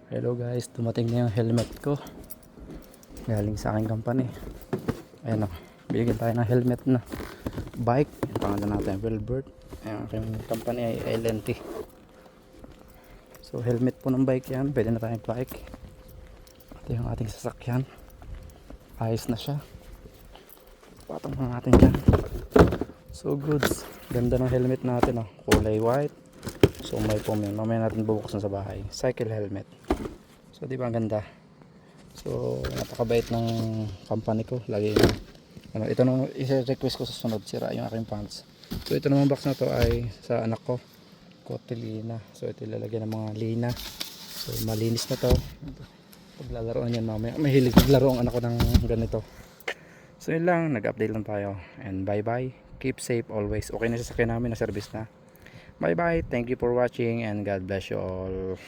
Hello guys, dumating na yung helmet ko galing sa aking company. Ayan o, bigyan tayo ng helmet na bike. Yung pangalan natin Wilbert. Ayan, aking company ay LNT. So helmet po ng bike yan, pwede na tayong bike. Ito yung ating sasakyan, ayos na siya. Patong na natin dyan. So goods, ganda ng helmet natin o, kulay white. So may foam yun, mamaya natin bubuksan sa bahay. Cycle helmet. So di ba ang ganda? So napakabait ng company ko. Lagi ano, ito nung i-request ko sa sunod, sira yung aking pants. So ito naman box na to ay sa anak ko, Kotelina. So ito ilalagay ng mga lina. So malinis na to. Paglalaroan yan mamaya. Mahilig maglaro ang anak ko ng ganito. So yun lang, nag-update lang tayo. And bye bye. Keep safe always. Okay na sasakyan namin, na service na. Bye bye. Thank you for watching and God bless you all.